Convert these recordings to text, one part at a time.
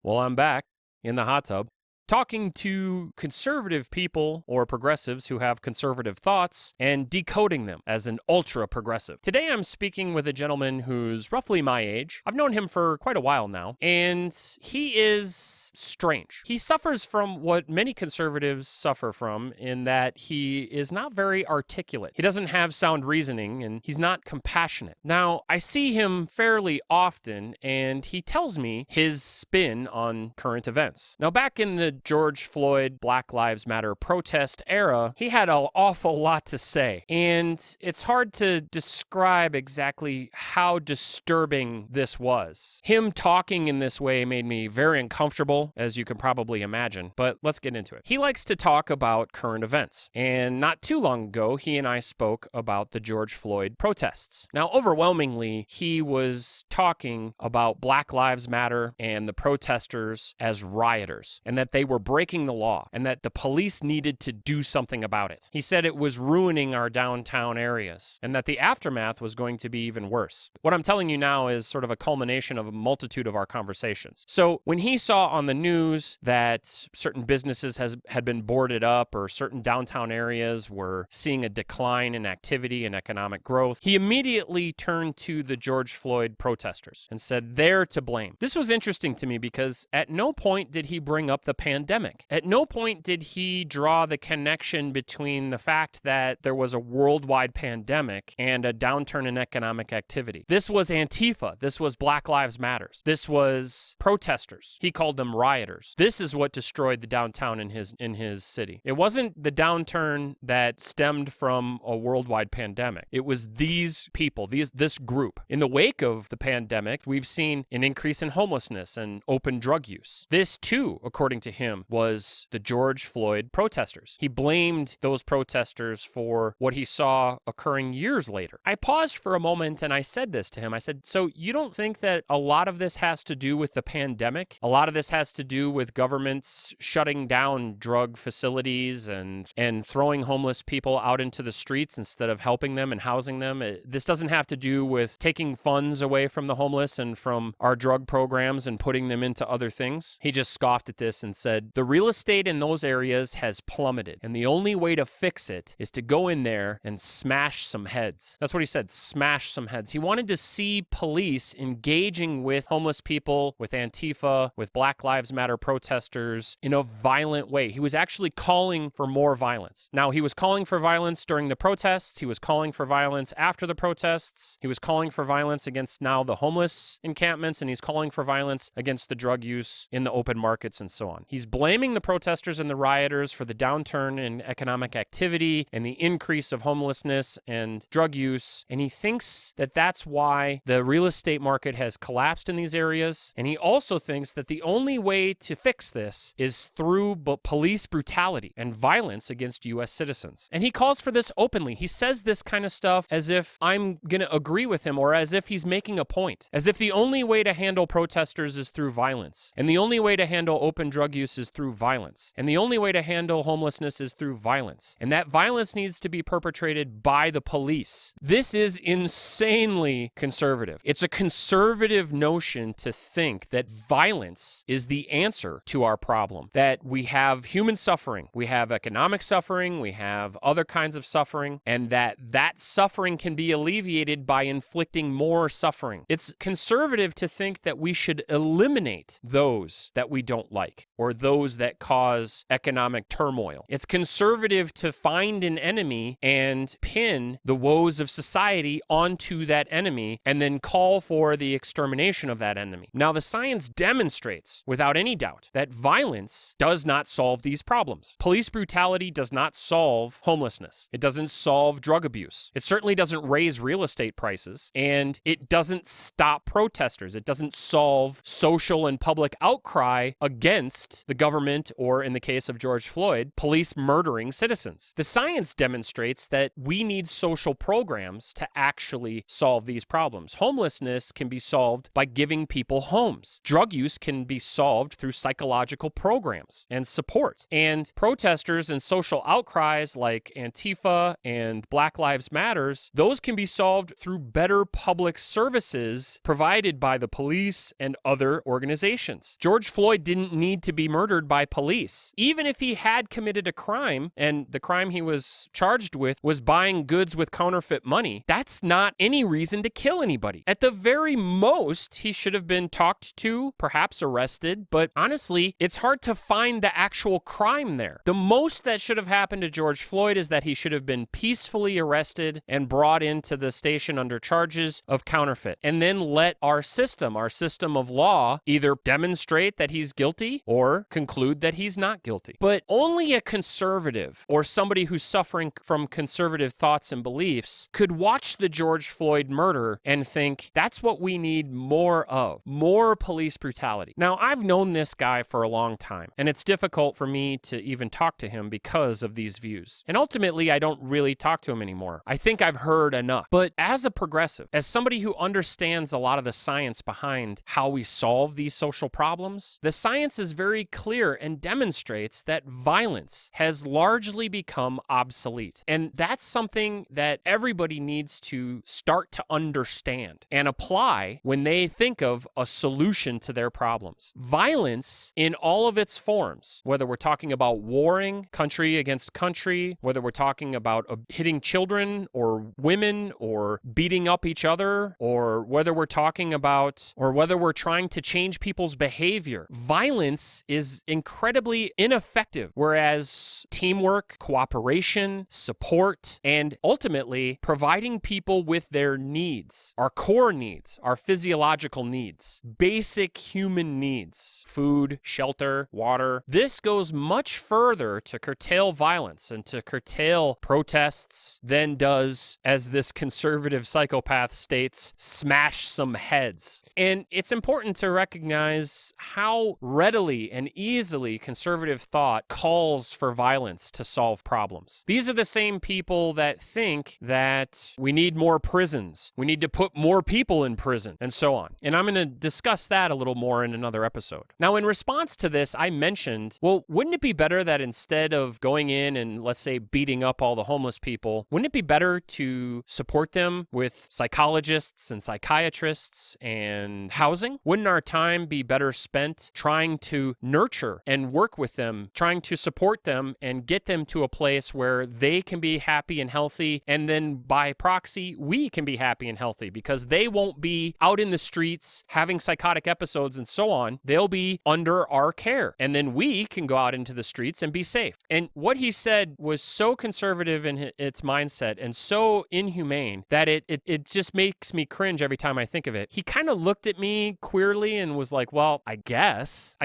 Well, I'm back in the hot tub talking to conservative people or progressives who have conservative thoughts and decoding them as an ultra progressive. Today I'm speaking with a gentleman who's roughly my age. I've known him for quite a while now, and he is strange. He suffers from what many conservatives suffer from, in that he is not very articulate. He doesn't have sound reasoning, and he's not compassionate. Now, I see him fairly often, and he tells me his spin on current events. Now, back in the George Floyd Black Lives Matter protest era, he had an awful lot to say, and it's hard to describe exactly how disturbing this was. Him talking in this way made me very uncomfortable, as you can probably imagine, but let's get into it. He likes to talk about current events, and not too long ago, he and I spoke about the George Floyd protests. Now, overwhelmingly, he was talking about Black Lives Matter and the protesters as rioters, and that they were breaking the law, and that the police needed to do something about it. He said it was ruining our downtown areas, and that the aftermath was going to be even worse. What I'm telling you now is sort of a culmination of a multitude of our conversations. So when he saw on the news that certain businesses had been boarded up, or certain downtown areas were seeing a decline in activity and economic growth, he immediately turned to the George Floyd protesters and said they're to blame. This was interesting to me because at no point did he bring up the pandemic. At no point did he draw the connection between the fact that there was a worldwide pandemic and a downturn in economic activity. This was Antifa. This was Black Lives Matter. This was protesters. He called them rioters. This is what destroyed the downtown in his city. It wasn't the downturn that stemmed from a worldwide pandemic. It was these people, this group. In the wake of the pandemic, we've seen an increase in homelessness and open drug use. This too, according to him, was the George Floyd protesters. He blamed those protesters for what he saw occurring years later. I paused for a moment and I said this to him. I said, so you don't think that a lot of this has to do with the pandemic? A lot of this has to do with governments shutting down drug facilities and throwing homeless people out into the streets instead of helping them and housing them? This doesn't have to do with taking funds away from the homeless and from our drug programs and putting them into other things? He just scoffed at this and said, the real estate in those areas has plummeted, and the only way to fix it is to go in there and smash some heads. That's what he said, smash some heads. He wanted to see police engaging with homeless people, with Antifa, with Black Lives Matter protesters in a violent way. He was actually calling for more violence. Now, he was calling for violence during the protests. He was calling for violence after the protests. He was calling for violence against now the homeless encampments, and he's calling for violence against the drug use in the open markets and so on. He's blaming the protesters and the rioters for the downturn in economic activity and the increase of homelessness and drug use, and he thinks that that's why the real estate market has collapsed in these areas, and he also thinks that the only way to fix this is through police brutality and violence against U.S. citizens. And he calls for this openly. He says this kind of stuff as if I'm going to agree with him, or as if he's making a point, as if the only way to handle protesters is through violence, and the only way to handle open drug use is through violence, and the only way to handle homelessness is through violence, and that violence needs to be perpetrated by the police. This is insanely conservative. It's a conservative notion to think that violence is the answer to our problem, that we have human suffering, we have economic suffering, we have other kinds of suffering, and that suffering can be alleviated by inflicting more suffering. It's conservative to think that we should eliminate those that we don't like, or those that cause economic turmoil. It's conservative to find an enemy and pin the woes of society onto that enemy and then call for the extermination of that enemy. Now, the science demonstrates without any doubt that violence does not solve these problems. Police brutality does not solve homelessness. It doesn't solve drug abuse. It certainly doesn't raise real estate prices, and it doesn't stop protesters. It doesn't solve social and public outcry against the government, or in the case of George Floyd, police murdering citizens. The science demonstrates that we need social programs to actually solve these problems. Homelessness can be solved by giving people homes. Drug use can be solved solved through psychological programs and support. And protesters and social outcries like Antifa and Black Lives Matters, those can be solved through better public services provided by the police and other organizations. George Floyd didn't need to be murdered by police. Even if he had committed a crime, and the crime he was charged with was buying goods with counterfeit money, that's not any reason to kill anybody. At the very most, he should have been talked to, perhaps arrested, but honestly, it's hard to find the actual crime there. The most that should have happened to George Floyd is that he should have been peacefully arrested and brought into the station under charges of counterfeit, and then let our system of law, either demonstrate that he's guilty or conclude that he's not guilty. But only a conservative or somebody who's suffering from conservative thoughts and beliefs could watch the George Floyd murder and think, that's what we need more of, more police brutality. Now, I've known this guy for a long time, and it's difficult for me to even talk to him because of these views. And ultimately, I don't really talk to him anymore. I think I've heard enough. But as a progressive, as somebody who understands a lot of the science behind how we solve these social problems, the science is very clear and demonstrates that violence has largely become obsolete. And that's something that everybody needs to start to understand and apply when they think of a solution to their problems. Violence in all of its forms, whether we're talking about warring country against country, whether we're talking about hitting children or women or beating up each other, or whether we're talking about, or whether we're trying to change people's behavior, violence is incredibly ineffective, whereas teamwork, cooperation, support, and ultimately providing people with their needs, our core needs, our physiological needs, basic human needs, food, shelter, water. This goes much further to curtail violence and to curtail protests than does, as this conservative psychopath states, smash some heads. And it's important to recognize how readily and easily conservative thought calls for violence to solve problems. These are the same people that think that we need more prisons, we need to put more people in prison, and so on. And I'm going to discuss that a little more in another episode. Now, in response to this, I mentioned, well, wouldn't it be better that instead of going in and, let's say, beating up all the homeless people, wouldn't it be better to support them with psychologists and psychiatrists and housing? Wouldn't our time be better spent trying to nurture and work with them, trying to support them and get them to a place where they can be happy and healthy, and then by proxy, we can be happy and healthy because they won't be out in the streets having psychotic episodes and so on. They'll be under our care, and then we can go out into the streets and be safe. And what he said was so conservative in its mindset and so inhumane that it just makes me cringe every time I think of it. He kind of looked at me queerly and was like, well, I guess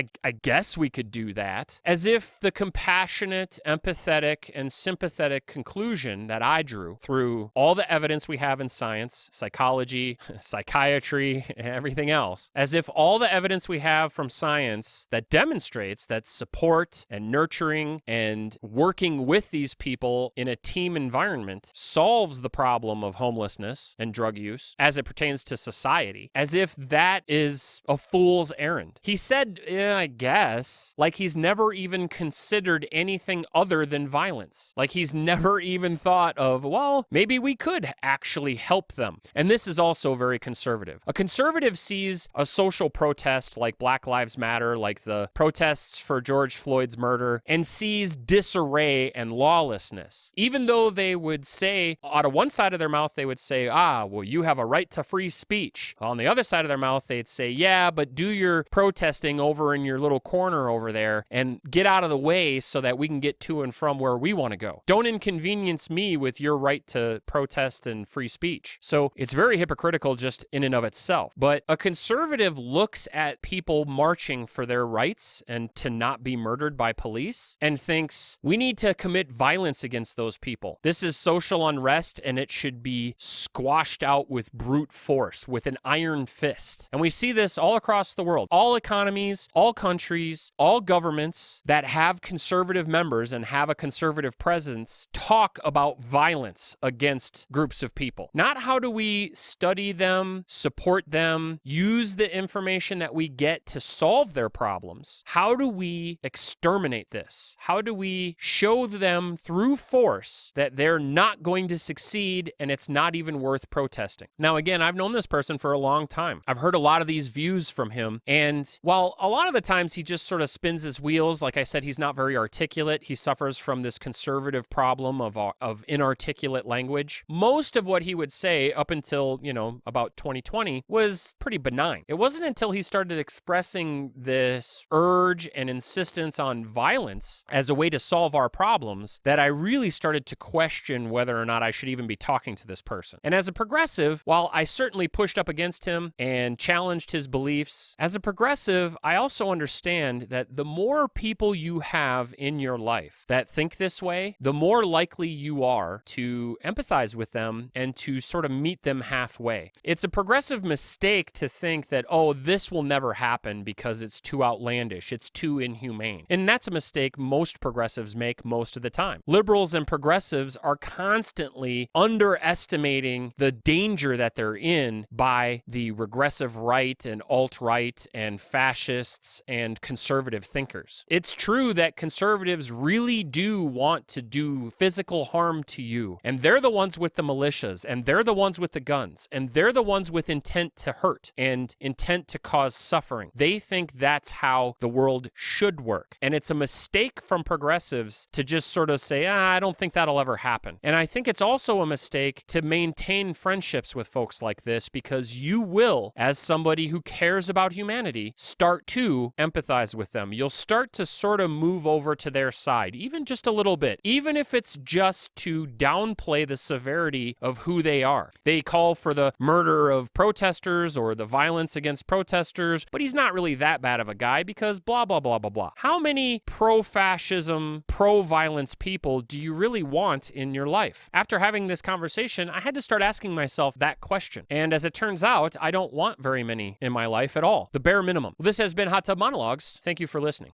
we could do that, as if the compassionate, empathetic, and sympathetic conclusion that I drew through all the evidence we have in science, psychology, psychiatry, and everything else, as if all the evidence we have from science that demonstrates that support and nurturing and working with these people in a team environment solves the problem of homelessness and drug use as it pertains to society, as if that is a fool's errand. He said, I guess, like he's never even considered anything other than violence. Like he's never even thought of, well, maybe we could actually help them. And this is also very conservative. A conservative sees a social protest like Black Lives Matter, like the protests for George Floyd's murder, and sees disarray and lawlessness. Even though they would say, out of one side of their mouth, they would say, well, you have a right to free speech. On the other side of their mouth, they'd say, yeah, but do your protesting over in your little corner over there and get out of the way so that we can get to and from where we want to go. Don't inconvenience me with your right to protest and free speech. So it's very hypocritical just in and of itself. But a conservative looks at people marching for their rights and to not be murdered by police and thinks we need to commit violence against those people. This is social unrest and it should be squashed out with brute force, with an iron fist. And we see this all across the world. All economies, all countries, all governments that have conservative members and have a conservative presence talk about violence against groups of people. Not how do we study them, support them, use the information that we get to solve their problems? How do we exterminate this? How do we show them through force that they're not going to succeed and it's not even worth protesting? Now, again, I've known this person for a long time. I've heard a lot of these views from him. And while a lot of the times he just sort of spins his wheels, like I said, he's not very articulate. He suffers from this conservative problem of inarticulate language. Most of what he would say up until, about 2020 was pretty benign. It wasn't until he started expressing this urge and insistence on violence as a way to solve our problems that I really started to question whether or not I should even be talking to this person. And as a progressive, while I certainly pushed up against him and challenged his beliefs, as a progressive, I also understand that the more people you have in your life that think this way, the more likely you are to empathize with them and to sort of meet them halfway. It's a progressive mistake to think that, oh, this will never happen because it's too outlandish, it's too inhumane. And that's a mistake most progressives make most of the time. Liberals and progressives are constantly underestimating the danger that they're in by the regressive right and alt-right and fascists and conservative thinkers. It's true that conservatives really do want to do physical harm to you, and they're the ones with the militias, and they're the ones with the guns, and they're the ones with intent to hurt and intent to cause suffering. They think that's how the world should work. And it's a mistake from progressives to just sort of say, I don't think that'll ever happen. And I think it's also a mistake to maintain friendships with folks like this, because you will, as somebody who cares about humanity, start to empathize with them. You'll start to sort of move over to their side, even just a little bit, even if it's just to downplay the severity of who they are. They call for the murder of protesters or the violence against protesters, but he's not really that bad of a guy because blah, blah, blah, blah, blah. How many pro-fascism, pro-violence people do you really want in your life? After having this conversation, I had to start asking myself that question. And as it turns out, I don't want very many in my life at all. The bare minimum. This has been Hot Tub Monologues. Thank you for listening.